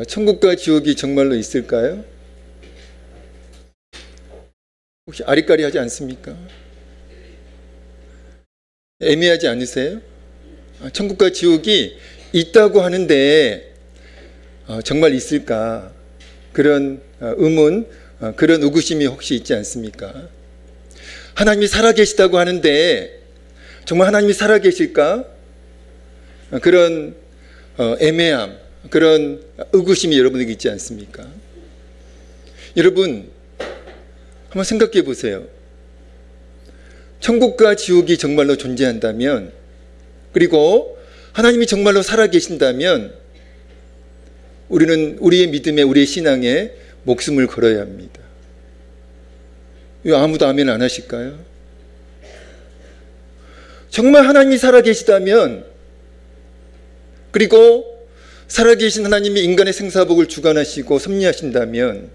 천국과 지옥이 정말로 있을까요? 혹시 아리까리하지 않습니까? 애매하지 않으세요? 천국과 지옥이 있다고 하는데 정말 있을까? 그런 의문, 그런 의구심이 혹시 있지 않습니까? 하나님이 살아계시다고 하는데 정말 하나님이 살아계실까? 그런 애매함, 그런 의구심이 여러분에게 있지 않습니까? 여러분 한번 생각해 보세요. 천국과 지옥이 정말로 존재한다면, 그리고 하나님이 정말로 살아계신다면 우리는 우리의 믿음에, 우리의 신앙에 목숨을 걸어야 합니다. 왜 아무도 아멘 안 하실까요? 정말 하나님이 살아계시다면, 그리고 살아계신 하나님이 인간의 생사복을 주관하시고 섭리하신다면,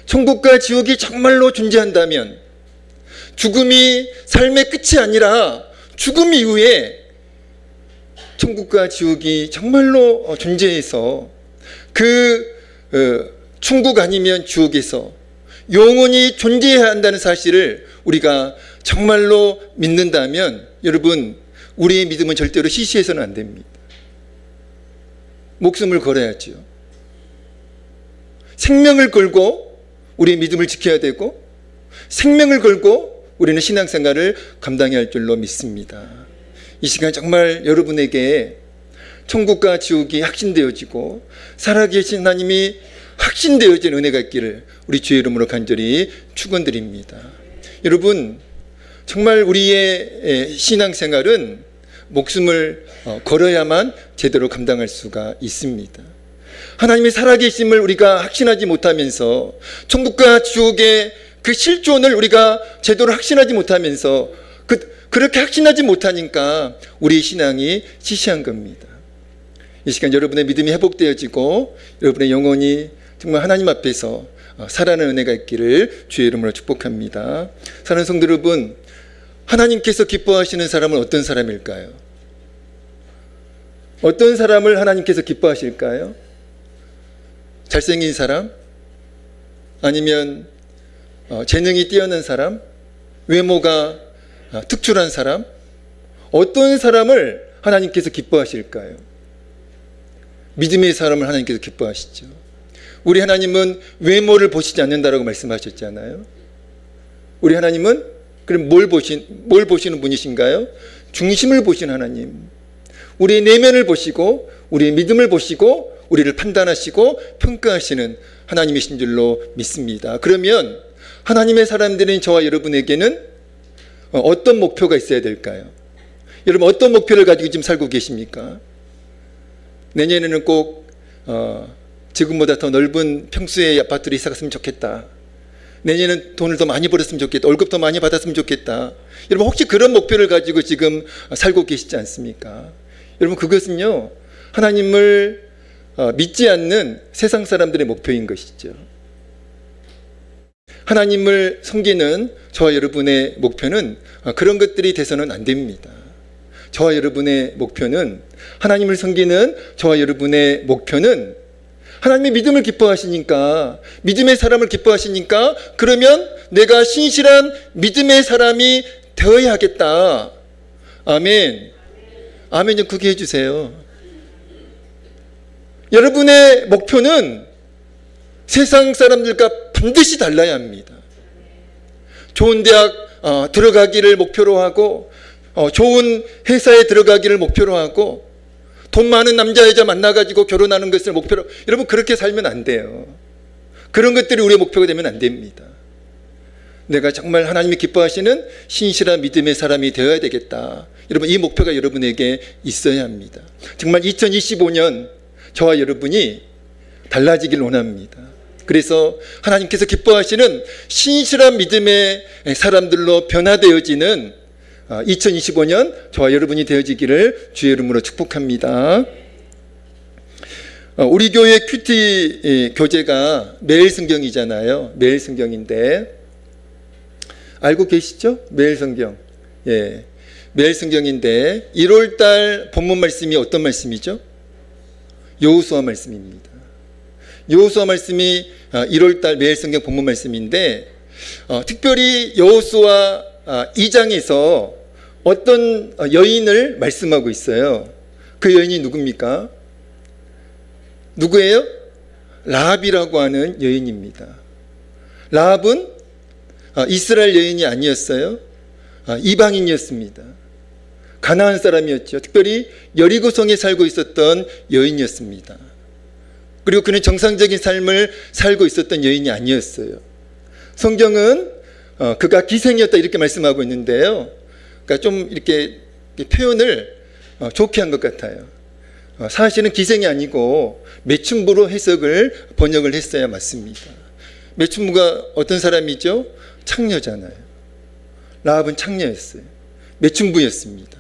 천국과 지옥이 정말로 존재한다면, 죽음이 삶의 끝이 아니라 죽음 이후에 천국과 지옥이 정말로 존재해서 그 천국 아니면 지옥에서 영원히 존재해야 한다는 사실을 우리가 정말로 믿는다면, 여러분 우리의 믿음은 절대로 시시해서는 안 됩니다. 목숨을 걸어야죠. 생명을 걸고 우리의 믿음을 지켜야 되고, 생명을 걸고 우리는 신앙생활을 감당해야 할 줄로 믿습니다. 이 시간 정말 여러분에게 천국과 지옥이 확신되어지고 살아계신 하나님이 확신되어진 은혜가 있기를 우리 주의 이름으로 간절히 축원드립니다. 여러분 정말 우리의 신앙생활은 목숨을 걸어야만 제대로 감당할 수가 있습니다. 하나님이 살아계심을 우리가 확신하지 못하면서, 천국과 지옥의 그 실존을 우리가 제대로 확신하지 못하면서, 그렇게 확신하지 못하니까 우리 신앙이 시시한 겁니다. 이 시간 여러분의 믿음이 회복되어지고 여러분의 영혼이 정말 하나님 앞에서 살아나는 은혜가 있기를 주의 이름으로 축복합니다. 사랑하는 성도 여러분, 하나님께서 기뻐하시는 사람은 어떤 사람일까요? 어떤 사람을 하나님께서 기뻐하실까요? 잘생긴 사람? 아니면 재능이 뛰어난 사람? 외모가 특출한 사람? 어떤 사람을 하나님께서 기뻐하실까요? 믿음의 사람을 하나님께서 기뻐하시죠. 우리 하나님은 외모를 보시지 않는다라고 말씀하셨잖아요. 우리 하나님은 그럼 뭘 보시는 분이신가요? 중심을 보시는 하나님. 우리의 내면을 보시고 우리의 믿음을 보시고 우리를 판단하시고 평가하시는 하나님이신 줄로 믿습니다. 그러면 하나님의 사람들인 저와 여러분에게는 어떤 목표가 있어야 될까요? 여러분 어떤 목표를 가지고 지금 살고 계십니까? 내년에는 꼭 지금보다 더 넓은 평수의 아파트로 이사 갔으면 좋겠다. 내년에는 돈을 더 많이 벌었으면 좋겠다. 월급 더 많이 받았으면 좋겠다. 여러분 혹시 그런 목표를 가지고 지금 살고 계시지 않습니까? 여러분 그것은요 하나님을 믿지 않는 세상 사람들의 목표인 것이죠. 하나님을 섬기는 저와 여러분의 목표는 그런 것들이 돼서는 안 됩니다. 저와 여러분의 목표는, 하나님을 섬기는 저와 여러분의 목표는 하나님의 믿음을 기뻐하시니까, 믿음의 사람을 기뻐하시니까, 그러면 내가 신실한 믿음의 사람이 되어야 하겠다. 아멘. 아멘 좀 크게 해주세요. 여러분의 목표는 세상 사람들과 반드시 달라야 합니다. 좋은 대학 들어가기를 목표로 하고, 좋은 회사에 들어가기를 목표로 하고, 돈 많은 남자 여자 만나가지고 결혼하는 것을 목표로, 여러분 그렇게 살면 안 돼요. 그런 것들이 우리의 목표가 되면 안 됩니다. 내가 정말 하나님이 기뻐하시는 신실한 믿음의 사람이 되어야 되겠다. 여러분 이 목표가 여러분에게 있어야 합니다. 정말 2025년 저와 여러분이 달라지길 원합니다. 그래서 하나님께서 기뻐하시는 신실한 믿음의 사람들로 변화되어지는 2025년 저와 여러분이 되어지기를 주의 이름으로 축복합니다. 우리 교회 큐티 교재가 매일 성경이잖아요. 매일 성경인데 알고 계시죠? 매일 성경. 예, 매일 성경인데 1월달 본문 말씀이 어떤 말씀이죠? 여호수아 말씀입니다. 여호수아 말씀이 1월달 매일 성경 본문 말씀인데 특별히 여호수아 2장에서 어떤 여인을 말씀하고 있어요. 그 여인이 누굽니까? 누구예요? 라합이라고 하는 여인입니다. 라합은 이스라엘 여인이 아니었어요. 이방인이었습니다. 가나안 사람이었죠. 특별히 여리고성에 살고 있었던 여인이었습니다. 그리고 그는 정상적인 삶을 살고 있었던 여인이 아니었어요. 성경은 그가 기생이었다 이렇게 말씀하고 있는데요. 그러니까 좀 이렇게 표현을 좋게 한 것 같아요. 사실은 기생이 아니고 매춘부로 해석을 번역을 했어야 맞습니다. 매춘부가 어떤 사람이죠? 창녀잖아요. 라합은 창녀였어요. 매춘부였습니다.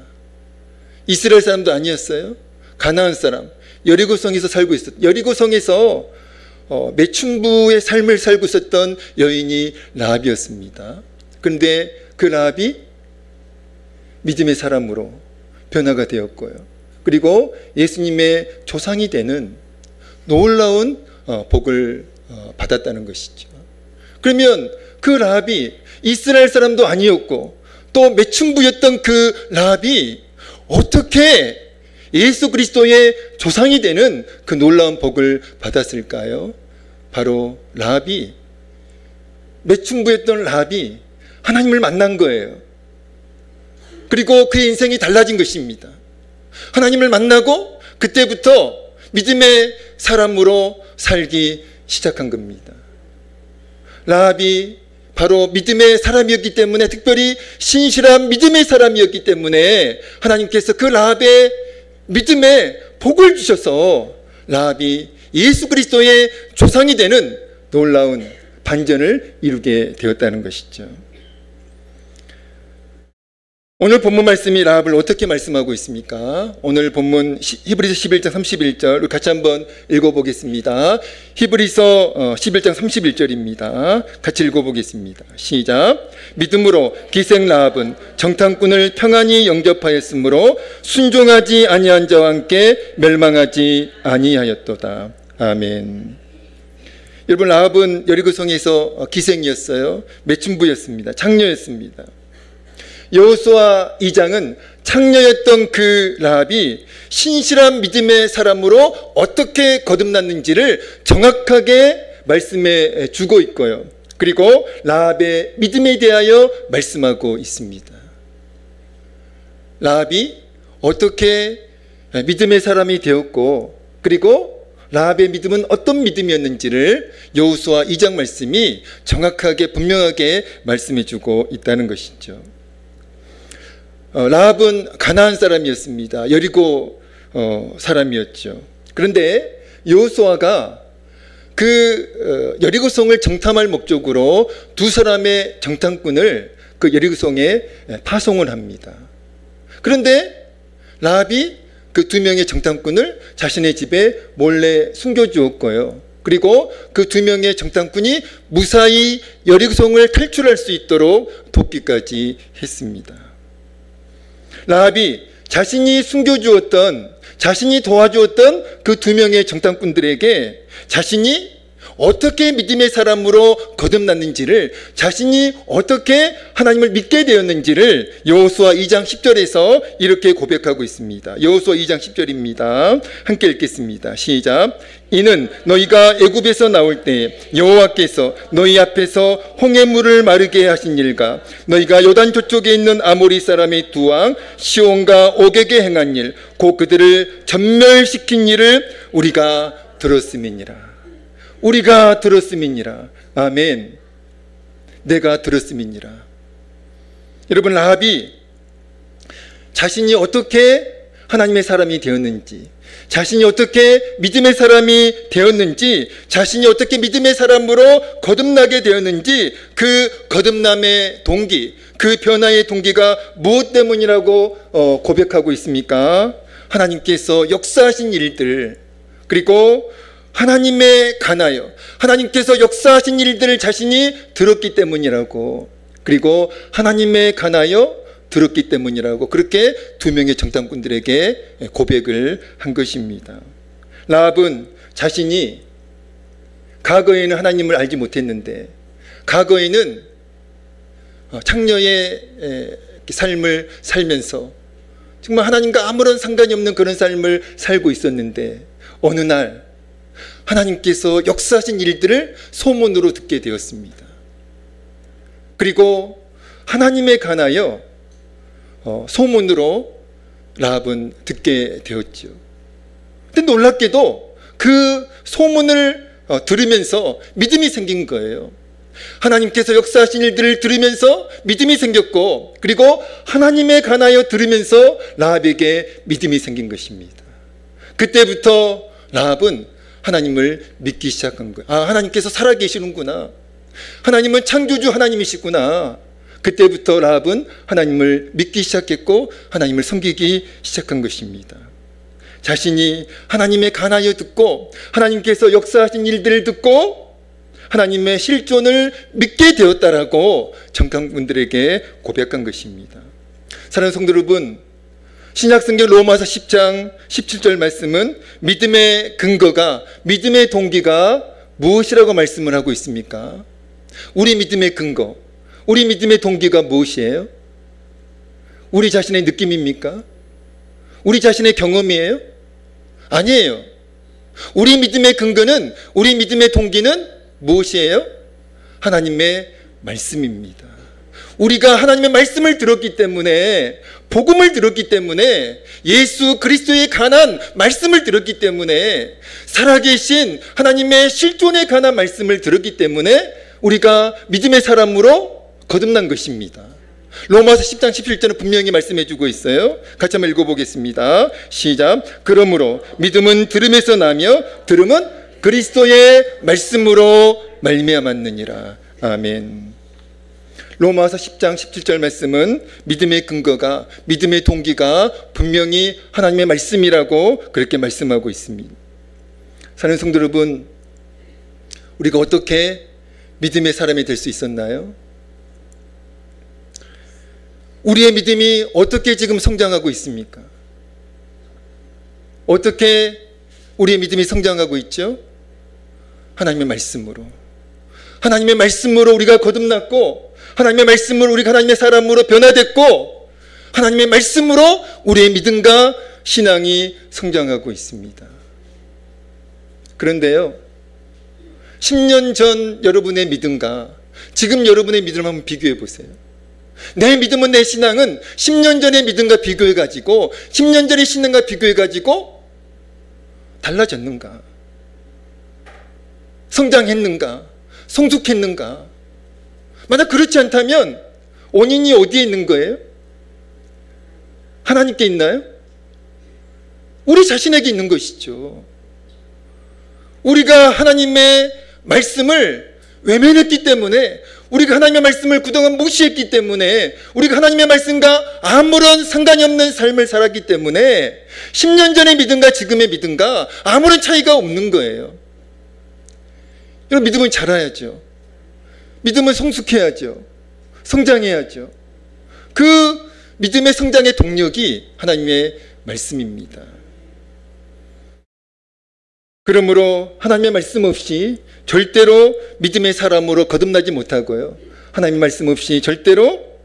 이스라엘 사람도 아니었어요. 가나안 사람, 여리고성에서 살고 있었. 여리고성에서 매춘부의 삶을 살고 있었던 여인이 라합이었습니다. 그런데 그 라합이 믿음의 사람으로 변화가 되었고요. 그리고 예수님의 조상이 되는 놀라운 복을 받았다는 것이죠. 그러면 그 라합이 이스라엘 사람도 아니었고 또 매춘부였던 그 라합이 어떻게 예수 그리스도의 조상이 되는 그 놀라운 복을 받았을까요? 바로 라합이, 매춘부였던 라합이 하나님을 만난 거예요. 그리고 그의 인생이 달라진 것입니다. 하나님을 만나고 그때부터 믿음의 사람으로 살기 시작한 겁니다. 라합이 바로 믿음의 사람이었기 때문에, 특별히 신실한 믿음의 사람이었기 때문에 하나님께서 그 라합의 믿음에 복을 주셔서 라합이 예수 그리스도의 조상이 되는 놀라운 반전을 이루게 되었다는 것이죠. 오늘 본문 말씀이 라합을 어떻게 말씀하고 있습니까? 오늘 본문 히브리서 11장 31절 같이 한번 읽어보겠습니다. 히브리서 11장 31절입니다. 같이 읽어보겠습니다. 시작. 믿음으로 기생 라합은 정탐꾼을 평안히 영접하였으므로 순종하지 아니한 자와 함께 멸망하지 아니하였도다. 아멘. 여러분, 라합은 여리고성에서 기생이었어요. 매춘부였습니다. 창녀였습니다. 여호수아 2장은 창녀였던 그 라합이 신실한 믿음의 사람으로 어떻게 거듭났는지를 정확하게 말씀해 주고 있고요. 그리고 라합의 믿음에 대하여 말씀하고 있습니다. 라합이 어떻게 믿음의 사람이 되었고, 그리고 라합의 믿음은 어떤 믿음이었는지를 여호수아 2장 말씀이 정확하게 분명하게 말씀해 주고 있다는 것이죠. 라합은 가나안 사람이었습니다. 여리고 사람이었죠. 그런데 여호수아가 그 여리고성을 정탐할 목적으로 두 사람의 정탐꾼을 그 여리고성에 파송을 합니다. 그런데 라합이 그 두 명의 정탐꾼을 자신의 집에 몰래 숨겨주었고요. 그리고 그 두 명의 정탐꾼이 무사히 여리고성을 탈출할 수 있도록 돕기까지 했습니다. 라합이 자신이 숨겨주었던, 자신이 도와주었던 그 두 명의 정탐꾼들에게 자신이 어떻게 믿음의 사람으로 거듭났는지를, 자신이 어떻게 하나님을 믿게 되었는지를 여호수아 2장 10절에서 이렇게 고백하고 있습니다. 여호수아 2장 10절입니다. 함께 읽겠습니다. 시작. 이는 너희가 애굽에서 나올 때 여호와께서 너희 앞에서 홍해물을 마르게 하신 일과 너희가 요단 저쪽에 있는 아모리 사람의 두 왕 시온과 옥에게 행한 일, 곧 그들을 전멸시킨 일을 우리가 들었음이니라. 우리가 들었음이니라. 아멘. 내가 들었음이니라. 여러분, 라합이 자신이 어떻게 하나님의 사람이 되었는지, 자신이 어떻게 믿음의 사람이 되었는지, 자신이 어떻게 믿음의 사람으로 거듭나게 되었는지, 그 거듭남의 동기, 그 변화의 동기가 무엇 때문이라고 고백하고 있습니까? 하나님께서 역사하신 일들, 그리고 하나님에 관하여 하나님께서 역사하신 일들을 자신이 들었기 때문이라고, 그리고 하나님에 관하여 들었기 때문이라고, 그렇게 두 명의 정탐꾼들에게 고백을 한 것입니다. 라합은 자신이 과거에는 하나님을 알지 못했는데, 과거에는 창녀의 삶을 살면서 정말 하나님과 아무런 상관이 없는 그런 삶을 살고 있었는데, 어느 날 하나님께서 역사하신 일들을 소문으로 듣게 되었습니다. 그리고 하나님에 관하여 소문으로 라합은 듣게 되었죠. 근데 놀랍게도 그 소문을 들으면서 믿음이 생긴 거예요. 하나님께서 역사하신 일들을 들으면서 믿음이 생겼고, 그리고 하나님에 관하여 들으면서 라합에게 믿음이 생긴 것입니다. 그때부터 라합은 하나님을 믿기 시작한 거예요. 아, 하나님께서 살아계시는구나. 하나님은 창조주 하나님이시구나. 그때부터 라합은 하나님을 믿기 시작했고 하나님을 섬기기 시작한 것입니다. 자신이 하나님에 관하여 듣고 하나님께서 역사하신 일들을 듣고 하나님의 실존을 믿게 되었다라고 정탐꾼들에게 고백한 것입니다. 사랑하는 성도 여러분, 신약성경 로마서 10장 17절 말씀은 믿음의 근거가, 믿음의 동기가 무엇이라고 말씀을 하고 있습니까? 우리 믿음의 근거, 우리 믿음의 동기가 무엇이에요? 우리 자신의 느낌입니까? 우리 자신의 경험이에요? 아니에요. 우리 믿음의 근거는, 우리 믿음의 동기는 무엇이에요? 하나님의 말씀입니다. 우리가 하나님의 말씀을 들었기 때문에, 복음을 들었기 때문에, 예수 그리스도에 관한 말씀을 들었기 때문에, 살아계신 하나님의 실존에 관한 말씀을 들었기 때문에 우리가 믿음의 사람으로 거듭난 것입니다. 로마서 10장 17절은 분명히 말씀해 주고 있어요. 같이 한번 읽어보겠습니다. 시작. 그러므로 믿음은 들음에서 나며 들음은 그리스도의 말씀으로 말미암았느니라. 아멘. 로마서 10장 17절 말씀은 믿음의 근거가, 믿음의 동기가 분명히 하나님의 말씀이라고 그렇게 말씀하고 있습니다. 사랑하는 성도 여러분, 우리가 어떻게 믿음의 사람이 될 수 있었나요? 우리의 믿음이 어떻게 지금 성장하고 있습니까? 어떻게 우리의 믿음이 성장하고 있죠? 하나님의 말씀으로. 하나님의 말씀으로 우리가 거듭났고, 하나님의 말씀으로 우리가 하나님의 사람으로 변화됐고, 하나님의 말씀으로 우리의 믿음과 신앙이 성장하고 있습니다. 그런데요, 10년 전 여러분의 믿음과 지금 여러분의 믿음을 한번 비교해 보세요. 내 믿음은, 내 신앙은 10년 전의 믿음과 비교해가지고, 10년 전의 신앙과 비교해가지고 달라졌는가? 성장했는가? 성숙했는가? 만약 그렇지 않다면 원인이 어디에 있는 거예요? 하나님께 있나요? 우리 자신에게 있는 것이죠. 우리가 하나님의 말씀을 외면했기 때문에, 우리가 하나님의 말씀을 그동안 무시했기 때문에, 우리가 하나님의 말씀과 아무런 상관이 없는 삶을 살았기 때문에 10년 전의 믿음과 지금의 믿음과 아무런 차이가 없는 거예요. 여러분, 믿음은 자라야죠. 믿음은 성숙해야죠. 성장해야죠. 그 믿음의 성장의 동력이 하나님의 말씀입니다. 그러므로 하나님의 말씀 없이 절대로 믿음의 사람으로 거듭나지 못하고요, 하나님의 말씀 없이 절대로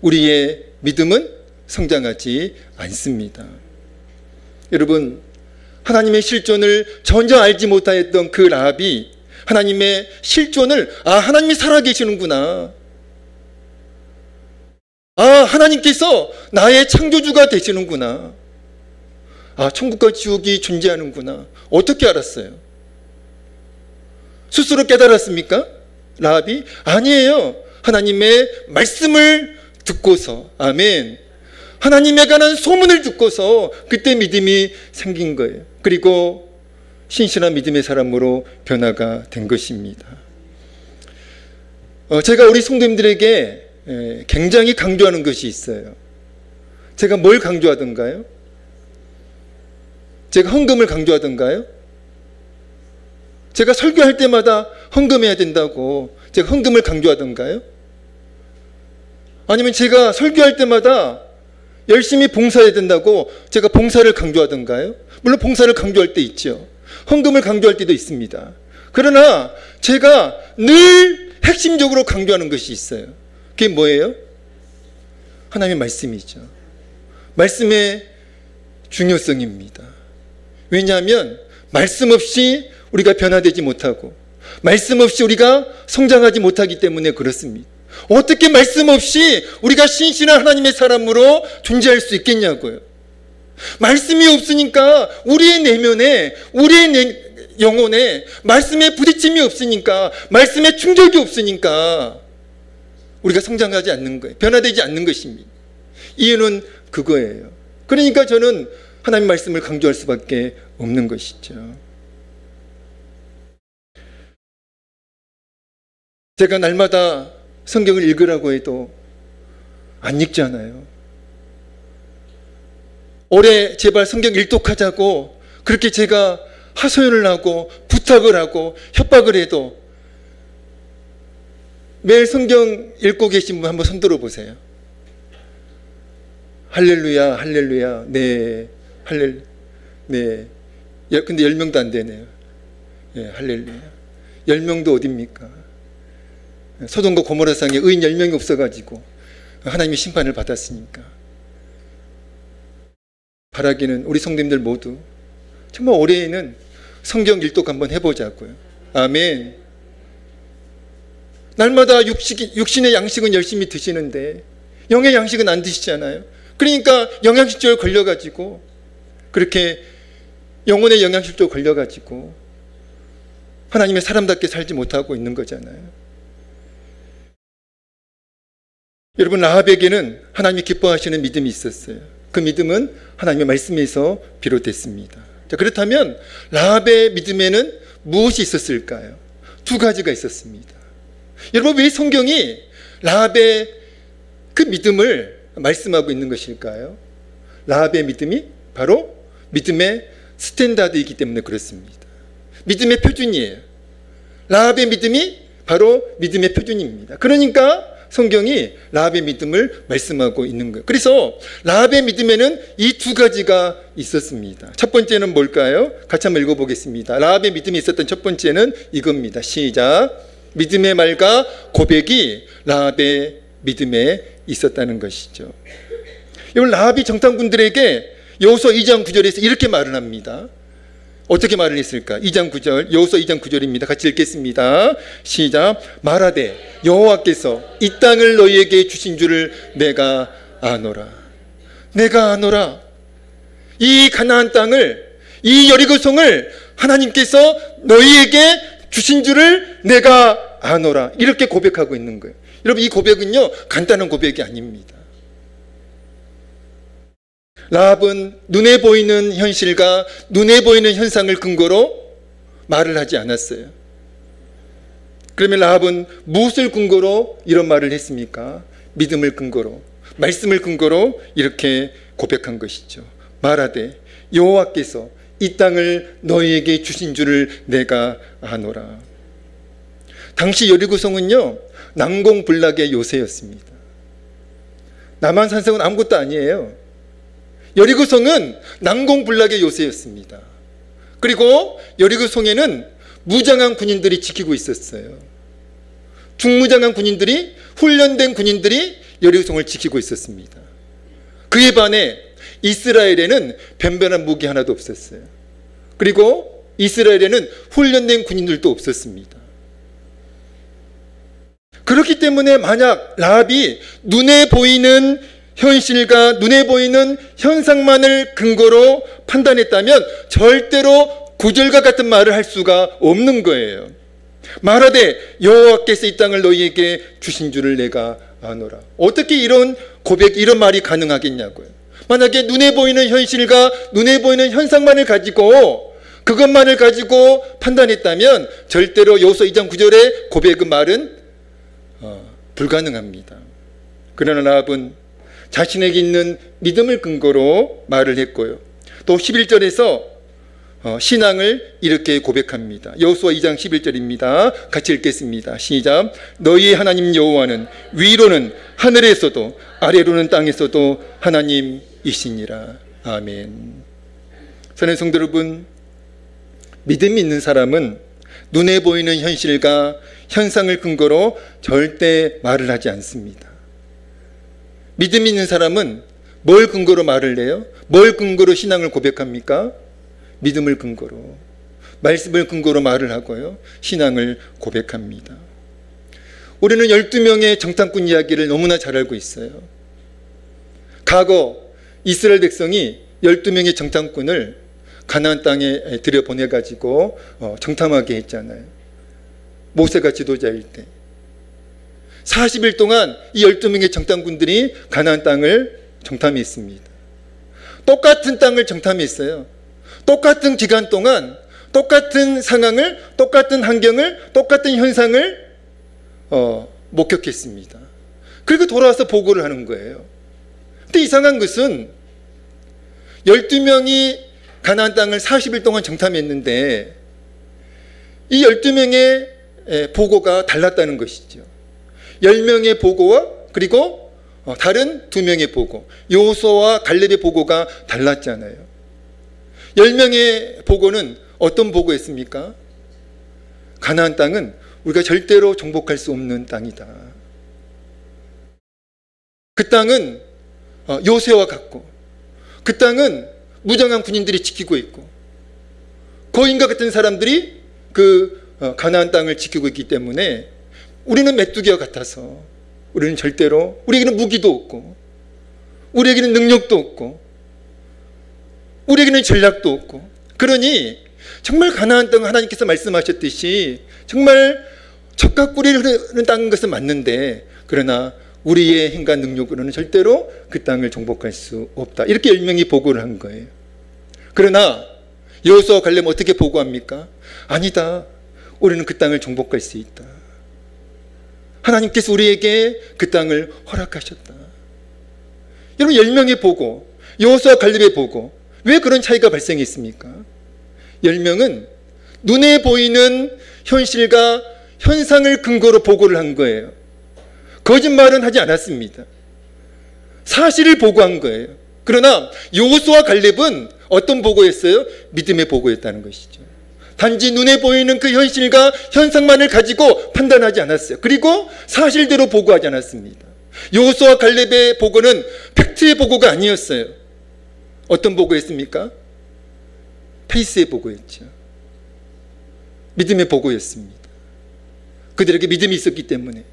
우리의 믿음은 성장하지 않습니다. 여러분, 하나님의 실존을 전혀 알지 못하였던 그 라합이 하나님의 실존을, 하나님이 살아계시는구나, 하나님께서 나의 창조주가 되시는구나, 천국과 지옥이 존재하는구나, 어떻게 알았어요? 스스로 깨달았습니까? 라합이? 아니에요. 하나님의 말씀을 듣고서, 아멘, 하나님에 관한 소문을 듣고서 그때 믿음이 생긴 거예요. 그리고 신실한 믿음의 사람으로 변화가 된 것입니다. 제가 우리 성도님들에게 굉장히 강조하는 것이 있어요. 제가 뭘 강조하던가요? 제가 헌금을 강조하던가요? 제가 설교할 때마다 헌금해야 된다고 제가 헌금을 강조하던가요? 아니면 제가 설교할 때마다 열심히 봉사해야 된다고 제가 봉사를 강조하던가요? 물론 봉사를 강조할 때 있죠. 헌금을 강조할 때도 있습니다. 그러나 제가 늘 핵심적으로 강조하는 것이 있어요. 그게 뭐예요? 하나님의 말씀이죠. 말씀의 중요성입니다. 왜냐하면 말씀 없이 우리가 변화되지 못하고 말씀 없이 우리가 성장하지 못하기 때문에 그렇습니다. 어떻게 말씀 없이 우리가 신실한 하나님의 사람으로 존재할 수 있겠냐고요. 말씀이 없으니까 우리의 내면에, 우리의 영혼에 말씀의 부딪힘이 없으니까, 말씀의 충족이 없으니까 우리가 성장하지 않는 거예요. 변화되지 않는 것입니다. 이유는 그거예요. 그러니까 저는 하나님의 말씀을 강조할 수밖에 없는 것이죠. 제가 날마다 성경을 읽으라고 해도 안 읽잖아요. 올해 제발 성경 일독하자고 그렇게 제가 하소연을 하고 부탁을 하고 협박을 해도 매일 성경 읽고 계신 분 한번 손 들어보세요. 할렐루야, 할렐루야, 네, 할렐루야, 네. 근데 10명도 안 되네요. 예, 할렐루야. 10명도 어딥니까? 소돔과 고모라상에 의인 10명이 없어가지고 하나님의 심판을 받았으니까. 바라기는 우리 성도님들 모두 정말 올해에는 성경 일독 한번 해보자고요. 아멘. 날마다 육신의 양식은 열심히 드시는데 영의 양식은 안 드시잖아요. 그러니까 영양실조에 걸려가지고 그렇게 영혼의 영양실조에 걸려가지고 하나님의 사람답게 살지 못하고 있는 거잖아요. 여러분, 라합에게는 하나님이 기뻐하시는 믿음이 있었어요. 그 믿음은 하나님의 말씀에서 비롯됐습니다. 자, 그렇다면 라합의 믿음에는 무엇이 있었을까요? 두 가지가 있었습니다. 여러분, 왜 성경이 라합의 그 믿음을 말씀하고 있는 것일까요? 라합의 믿음이 바로 믿음의 스탠다드이기 때문에 그렇습니다. 믿음의 표준이에요. 라합의 믿음이 바로 믿음의 표준입니다. 그러니까 성경이 라합의 믿음을 말씀하고 있는 거예요. 그래서 라합의 믿음에는 이 두 가지가 있었습니다. 첫 번째는 뭘까요? 같이 한번 읽어보겠습니다. 라합의 믿음이 있었던 첫 번째는 이겁니다. 시작. 믿음의 말과 고백이 라합의 믿음에 있었다는 것이죠. 여러분, 라합이 정탐꾼들에게 여호수아 2장 9절에서 이렇게 말을 합니다. 어떻게 말을 했을까? 2장 9절, 여호수아 2장 9절입니다. 같이 읽겠습니다. 시작. 말하되 여호와께서 이 땅을 너희에게 주신 줄을 내가 아노라. 내가 아노라. 이 가나안 땅을, 이 여리고성을 하나님께서 너희에게 주신 줄을 내가 아노라. 이렇게 고백하고 있는 거예요. 여러분, 이 고백은요 간단한 고백이 아닙니다. 라합은 눈에 보이는 현실과 눈에 보이는 현상을 근거로 말을 하지 않았어요. 그러면 라합은 무엇을 근거로 이런 말을 했습니까? 믿음을 근거로, 말씀을 근거로 이렇게 고백한 것이죠. 말하되 여호와께서 이 땅을 너희에게 주신 줄을 내가 아노라. 당시 여리고성은요 난공불락의 요새였습니다. 남한산성은 아무것도 아니에요. 여리고성은 난공불락의 요새였습니다. 그리고 여리고성에는 무장한 군인들이 지키고 있었어요. 중무장한 군인들이, 훈련된 군인들이 여리고성을 지키고 있었습니다. 그에 반해 이스라엘에는 변변한 무기 하나도 없었어요. 그리고 이스라엘에는 훈련된 군인들도 없었습니다. 그렇기 때문에 만약 라합이 눈에 보이는 현실과 눈에 보이는 현상만을 근거로 판단했다면 절대로 구절과 같은 말을 할 수가 없는 거예요. 말하되 여호와께서 이 땅을 너희에게 주신 줄을 내가 아노라. 어떻게 이런 고백, 이런 말이 가능하겠냐고요. 만약에 눈에 보이는 현실과 눈에 보이는 현상만을 가지고, 그것만을 가지고 판단했다면 절대로 여호수아 2장 9절의 고백의 말은 불가능합니다. 그러나 라합은 자신에게 있는 믿음을 근거로 말을 했고요. 또 11절에서 신앙을 이렇게 고백합니다. 여호수아 2장 11절입니다. 같이 읽겠습니다. 시작. 너희의 하나님 여호와는 위로는 하늘에서도 아래로는 땅에서도 하나님이시니라. 아멘. 사랑하는 성도 여러분, 믿음이 있는 사람은 눈에 보이는 현실과 현상을 근거로 절대 말을 하지 않습니다. 믿음 있는 사람은 뭘 근거로 말을 해요? 뭘 근거로 신앙을 고백합니까? 믿음을 근거로, 말씀을 근거로 말을 하고요, 신앙을 고백합니다. 우리는 12명의 정탐꾼 이야기를 너무나 잘 알고 있어요. 과거 이스라엘 백성이 12명의 정탐꾼을 가나안 땅에 들여보내가지고 정탐하게 했잖아요. 모세가 지도자일 때 40일 동안 이 12명의 정탐꾼들이 가나안 땅을 정탐했습니다. 똑같은 땅을 정탐했어요. 똑같은 기간 동안 똑같은 상황을, 똑같은 환경을, 똑같은 현상을 목격했습니다. 그리고 돌아와서 보고를 하는 거예요. 근데 이상한 것은 12명이 가나안 땅을 40일 동안 정탐했는데 이 12명의 보고가 달랐다는 것이죠. 10명의 보고와 그리고 다른 2명의 보고, 여호수아와 갈렙의 보고가 달랐잖아요. 10명의 보고는 어떤 보고였습니까? 가나안 땅은 우리가 절대로 정복할 수 없는 땅이다. 그 땅은 요새와 같고, 그 땅은 무장한 군인들이 지키고 있고, 거인과 같은 사람들이 그 가나안 땅을 지키고 있기 때문에 우리는 메뚜기와 같아서 우리는 절대로, 우리에게는 무기도 없고, 우리에게는 능력도 없고, 우리에게는 전략도 없고, 그러니 정말 가나안 땅 하나님께서 말씀하셨듯이 정말 젖과 꿀이 흐르는 땅인 것은 맞는데, 그러나 우리의 힘과 능력으로는 절대로 그 땅을 정복할 수 없다. 이렇게 10명이 보고를 한 거예요. 그러나 여호수아와 갈렙은 어떻게 보고합니까? 아니다. 우리는 그 땅을 정복할 수 있다. 하나님께서 우리에게 그 땅을 허락하셨다. 여러분, 10명의 보고, 여호수아와 갈렙의 보고, 왜 그런 차이가 발생했습니까? 10명은 눈에 보이는 현실과 현상을 근거로 보고를 한 거예요. 거짓말은 하지 않았습니다. 사실을 보고한 거예요. 그러나 여호수아와 갈렙은 어떤 보고였어요? 믿음의 보고였다는 것이죠. 단지 눈에 보이는 그 현실과 현상만을 가지고 판단하지 않았어요. 그리고 사실대로 보고하지 않았습니다. 여호수아와 갈렙의 보고는 팩트의 보고가 아니었어요. 어떤 보고였습니까? 페이스의 보고였죠. 믿음의 보고였습니다. 그들에게 믿음이 있었기 때문에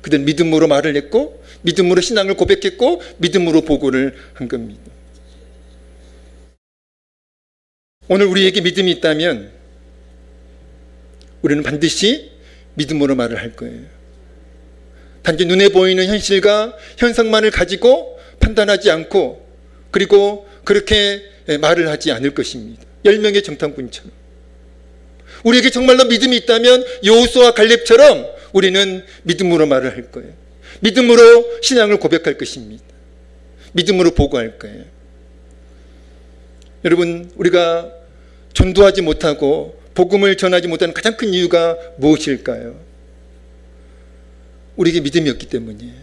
그들은 믿음으로 말을 했고, 믿음으로 신앙을 고백했고, 믿음으로 보고를 한 겁니다. 오늘 우리에게 믿음이 있다면 우리는 반드시 믿음으로 말을 할 거예요. 단지 눈에 보이는 현실과 현상만을 가지고 판단하지 않고, 그리고 그렇게 말을 하지 않을 것입니다. 10명의 정탐꾼처럼. 우리에게 정말로 믿음이 있다면 여호수아와 갈렙처럼 우리는 믿음으로 말을 할 거예요. 믿음으로 신앙을 고백할 것입니다. 믿음으로 보고할 거예요. 여러분, 우리가 전도하지 못하고 복음을 전하지 못하는 가장 큰 이유가 무엇일까요? 우리에게 믿음이 없기 때문이에요.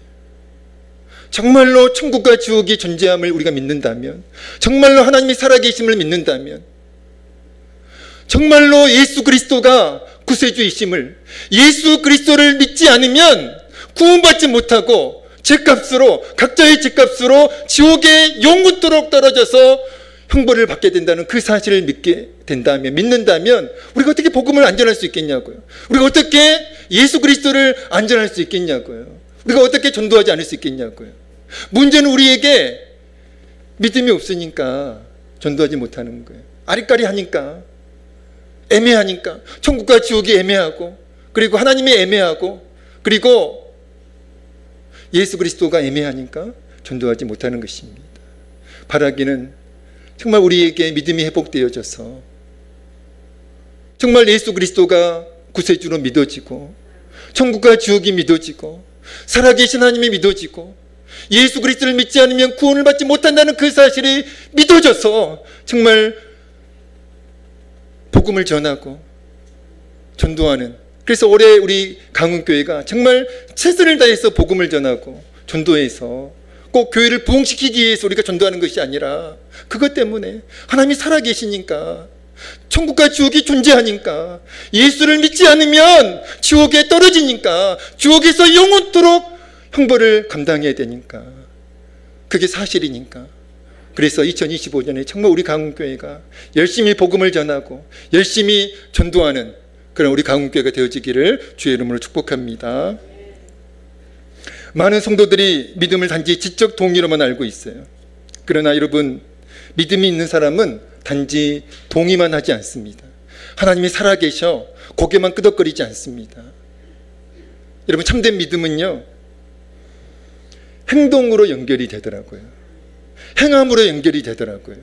정말로 천국과 지옥이 존재함을 우리가 믿는다면, 정말로 하나님이 살아계심을 믿는다면, 정말로 예수 그리스도가 구세주이심을, 예수 그리스도를 믿지 않으면 구원받지 못하고 죄값으로, 각자의 죄값으로 지옥에 영원토록 떨어져서 형벌을 받게 된다는 그 사실을 믿게 된다면, 믿는다면 우리가 어떻게 복음을 안전할 수 있겠냐고요. 우리가 어떻게 예수 그리스도를 안전할 수 있겠냐고요. 우리가 어떻게 전도하지 않을 수 있겠냐고요. 문제는 우리에게 믿음이 없으니까 전도하지 못하는 거예요. 아리까리하니까, 애매하니까, 천국과 지옥이 애매하고, 그리고 하나님이 애매하고, 그리고 예수 그리스도가 애매하니까 전도하지 못하는 것입니다. 바라기는 정말 우리에게 믿음이 회복되어져서 정말 예수 그리스도가 구세주로 믿어지고, 천국과 지옥이 믿어지고, 살아계신 하나님이 믿어지고, 예수 그리스도를 믿지 않으면 구원을 받지 못한다는 그 사실이 믿어져서 정말 복음을 전하고 전도하는, 그래서 올해 우리 강훈교회가 정말 최선을 다해서 복음을 전하고 전도해서 꼭 교회를 부흥시키기 위해서 우리가 전도하는 것이 아니라 그것 때문에 하나님이 살아계시니까 천국과 지옥이 존재하니까, 예수를 믿지 않으면 지옥에 떨어지니까, 지옥에서 영원토록 형벌을 감당해야 되니까, 그게 사실이니까. 그래서 2025년에 정말 우리 강훈교회가 열심히 복음을 전하고 열심히 전도하는 그런 우리 강훈교회가 되어지기를 주의 이름으로 축복합니다. 많은 성도들이 믿음을 단지 지적 동의로만 알고 있어요. 그러나 여러분, 믿음이 있는 사람은 단지 동의만 하지 않습니다. 하나님이 살아계셔 고개만 끄덕거리지 않습니다. 여러분, 참된 믿음은요, 행동으로 연결이 되더라고요. 행함으로 연결이 되더라고요.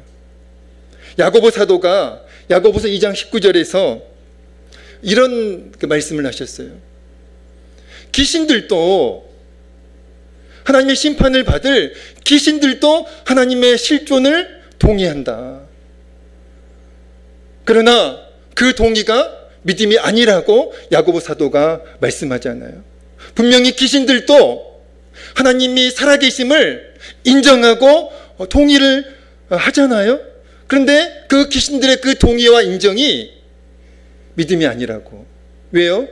야고보 사도가 야고보서 2장 19절에서 이런 말씀을 하셨어요. 귀신들도, 하나님의 심판을 받을 귀신들도 하나님의 실존을 동의한다. 그러나 그 동의가 믿음이 아니라고 야고보 사도가 말씀하잖아요. 분명히 귀신들도 하나님이 살아계심을 인정하고 동의를 하잖아요. 그런데 그 귀신들의 그 동의와 인정이 믿음이 아니라고. 왜요?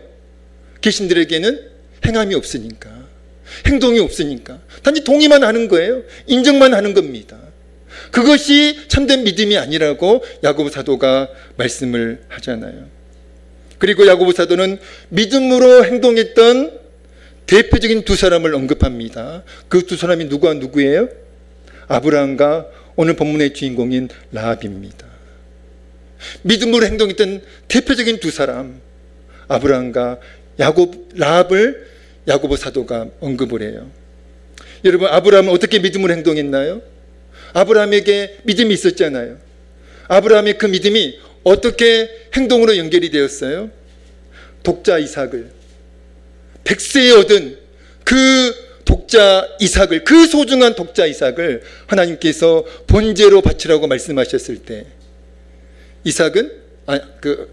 귀신들에게는 행함이 없으니까, 행동이 없으니까 단지 동의만 하는 거예요. 인정만 하는 겁니다. 그것이 참된 믿음이 아니라고 야고보 사도가 말씀을 하잖아요. 그리고 야고보 사도는 믿음으로 행동했던 대표적인 두 사람을 언급합니다. 그 두 사람이 누구와 누구예요? 아브라함과 오늘 본문의 주인공인 라합입니다. 믿음으로 행동했던 대표적인 두 사람, 아브라함과 라합을 야고보 사도가 언급을 해요. 여러분, 아브라함은 어떻게 믿음으로 행동했나요? 아브라함에게 믿음이 있었잖아요. 아브라함의 그 믿음이 어떻게 행동으로 연결이 되었어요? 독자 이삭을, 100세에 얻은 그 독자 이삭을, 그 소중한 독자 이삭을 하나님께서 번제로 바치라고 말씀하셨을 때,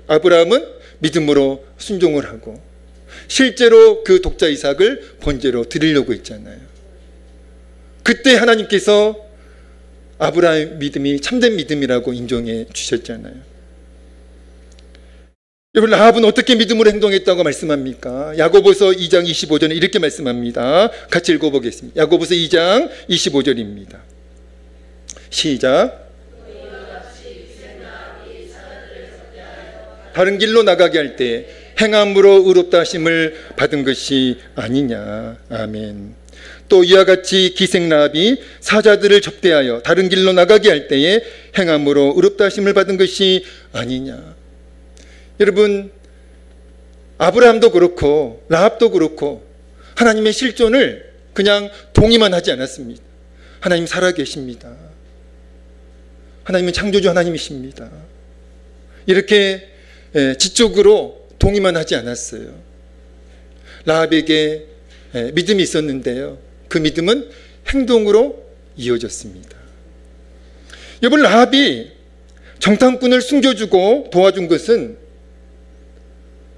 아브라함은 믿음으로 순종을 하고 실제로 그 독자 이삭을 번제로 드리려고 했잖아요. 그때 하나님께서 아브라함의 믿음이 참된 믿음이라고 인정해 주셨잖아요. 여러분, 라합은 어떻게 믿음으로 행동했다고 말씀합니까? 야고보서 2장 25절에 이렇게 말씀합니다. 같이 읽어보겠습니다. 야고보서 2장 25절입니다. 시작. 다른 길로 나가게 할 때 행함으로 의롭다 하심을 받은 것이 아니냐. 아멘. 또 이와 같이 기생 라합이 사자들을 접대하여 다른 길로 나가게 할 때에 행함으로 의롭다 하심을 받은 것이 아니냐. 여러분, 아브라함도 그렇고 라합도 그렇고 하나님의 실존을 그냥 동의만 하지 않았습니다. 하나님 살아계십니다. 하나님은 창조주 하나님이십니다. 이렇게 지적으로 동의만 하지 않았어요. 라합에게 믿음이 있었는데요, 그 믿음은 행동으로 이어졌습니다. 여러분, 라합이 정탐꾼을 숨겨주고 도와준 것은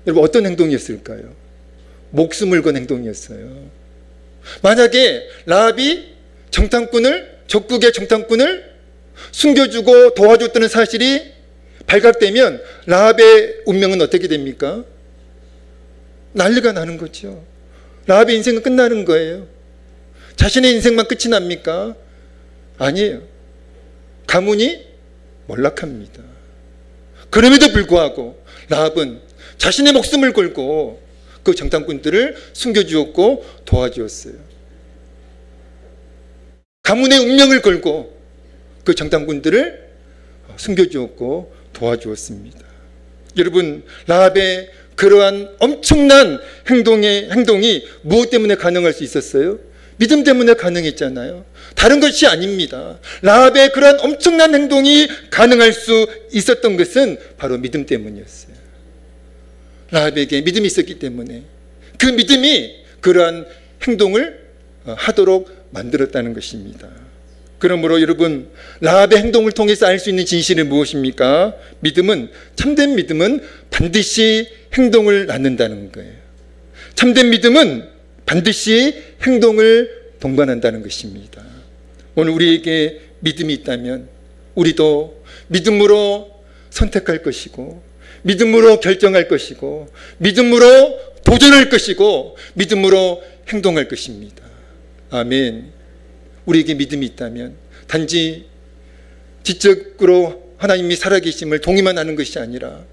여러분 어떤 행동이었을까요? 목숨을 건 행동이었어요. 만약에 라합이 적국의 정탐꾼을 숨겨주고 도와줬다는 사실이 발각되면 라합의 운명은 어떻게 됩니까? 난리가 나는 거죠. 라합의 인생은 끝나는 거예요. 자신의 인생만 끝이 납니까? 아니에요. 가문이 몰락합니다. 그럼에도 불구하고 라합은 자신의 목숨을 걸고 그 정탐꾼들을 숨겨주었고 도와주었어요. 가문의 운명을 걸고 그 정탐꾼들을 숨겨주었고 도와주었습니다. 여러분, 라합의 그러한 엄청난 행동이 무엇 때문에 가능할 수 있었어요? 믿음 때문에 가능했잖아요. 다른 것이 아닙니다. 라합의 그러한 엄청난 행동이 가능할 수 있었던 것은 바로 믿음 때문이었어요. 라합에게 믿음이 있었기 때문에 그 믿음이 그러한 행동을 하도록 만들었다는 것입니다. 그러므로 여러분, 라합의 행동을 통해서 알 수 있는 진실은 무엇입니까? 참된 믿음은 반드시 행동을 낳는다는 거예요. 참된 믿음은 반드시 행동을 동반한다는 것입니다. 오늘 우리에게 믿음이 있다면 우리도 믿음으로 선택할 것이고, 믿음으로 결정할 것이고, 믿음으로 도전할 것이고, 믿음으로 행동할 것입니다. 아멘. 우리에게 믿음이 있다면 단지 지적으로 하나님이 살아계심을 동의만 하는 것이 아니라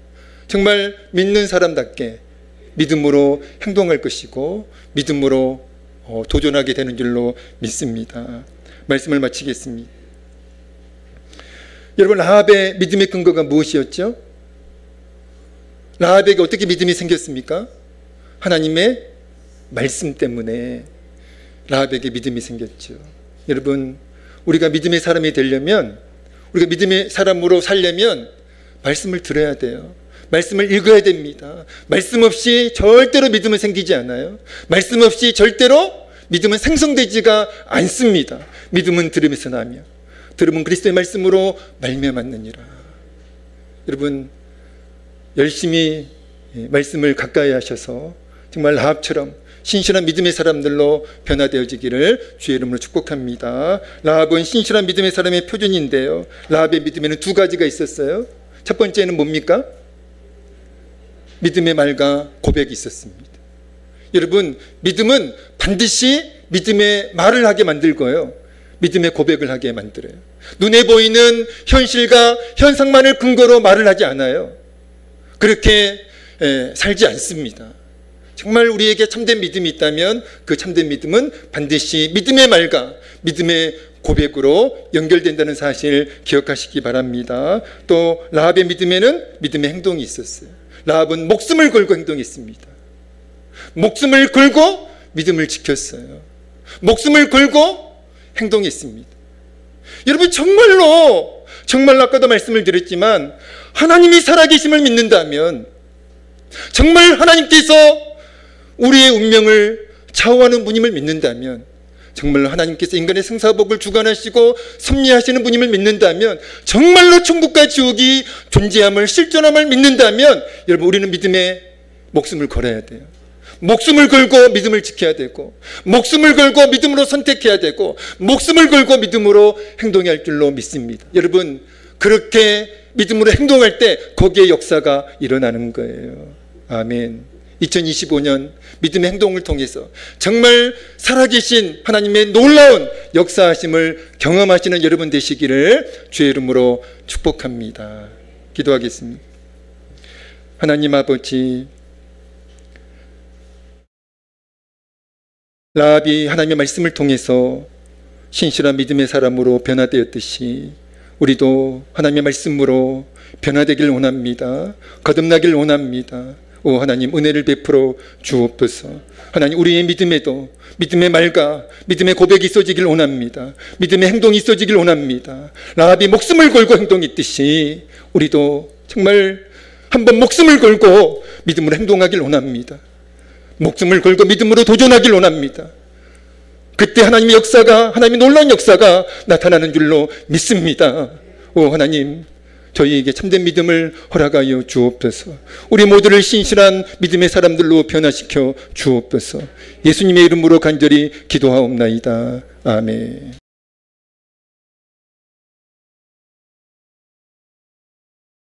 정말 믿는 사람답게 믿음으로 행동할 것이고 믿음으로 도전하게 되는 줄로 믿습니다. 말씀을 마치겠습니다. 여러분, 라합의 믿음의 근거가 무엇이었죠? 라합에게 어떻게 믿음이 생겼습니까? 하나님의 말씀 때문에 라합에게 믿음이 생겼죠. 여러분, 우리가 믿음의 사람이 되려면, 우리가 믿음의 사람으로 살려면 말씀을 들어야 돼요. 말씀을 읽어야 됩니다. 말씀 없이 절대로 믿음은 생기지 않아요. 말씀 없이 절대로 믿음은 생성되지가 않습니다. 믿음은 들음에서 나며 들음은 그리스도의 말씀으로 말미암았느니라. 여러분, 열심히 말씀을 가까이 하셔서 정말 라합처럼 신실한 믿음의 사람들로 변화되어지기를 주의 이름으로 축복합니다. 라합은 신실한 믿음의 사람의 표준인데요, 라합의 믿음에는 두 가지가 있었어요. 첫 번째는 뭡니까? 믿음의 말과 고백이 있었습니다. 여러분, 믿음은 반드시 믿음의 말을 하게 만들고요, 믿음의 고백을 하게 만들어요. 눈에 보이는 현실과 현상만을 근거로 말을 하지 않아요. 그렇게 살지 않습니다. 정말 우리에게 참된 믿음이 있다면 그 참된 믿음은 반드시 믿음의 말과 믿음의 고백으로 연결된다는 사실 기억하시기 바랍니다. 또 라합의 믿음에는 믿음의 행동이 있었어요. 라합은 목숨을 걸고 행동했습니다. 목숨을 걸고 믿음을 지켰어요. 목숨을 걸고 행동했습니다. 여러분, 정말로 아까도 말씀을 드렸지만 하나님이 살아계심을 믿는다면, 정말 하나님께서 우리의 운명을 좌우하는 분임을 믿는다면, 정말로 하나님께서 인간의 생사복을 주관하시고 섭리하시는 분임을 믿는다면, 정말로 천국과 지옥이 존재함을 실존함을 믿는다면, 여러분, 우리는 믿음에 목숨을 걸어야 돼요. 목숨을 걸고 믿음을 지켜야 되고, 목숨을 걸고 믿음으로 선택해야 되고, 목숨을 걸고 믿음으로 행동해야 할 줄로 믿습니다. 여러분, 그렇게 믿음으로 행동할 때 거기에 역사가 일어나는 거예요. 아멘. 2025년 믿음의 행동을 통해서 정말 살아계신 하나님의 놀라운 역사하심을 경험하시는 여러분 되시기를 주의 이름으로 축복합니다. 기도하겠습니다. 하나님 아버지, 라합이 하나님의 말씀을 통해서 신실한 믿음의 사람으로 변화되었듯이 우리도 하나님의 말씀으로 변화되길 원합니다. 거듭나길 원합니다. 오 하나님, 은혜를 베풀어 주옵소서. 하나님, 우리의 믿음에도 믿음의 말과 믿음의 고백이 있어지길 원합니다. 믿음의 행동이 있어지길 원합니다. 라합이 목숨을 걸고 행동했듯이 우리도 정말 한번 목숨을 걸고 믿음으로 행동하길 원합니다. 목숨을 걸고 믿음으로 도전하길 원합니다. 그때 하나님의 역사가, 하나님의 놀라운 역사가 나타나는 줄로 믿습니다. 오 하나님, 저희에게 참된 믿음을 허락하여 주옵소서. 우리 모두를 신실한 믿음의 사람들로 변화시켜 주옵소서. 예수님의 이름으로 간절히 기도하옵나이다. 아멘.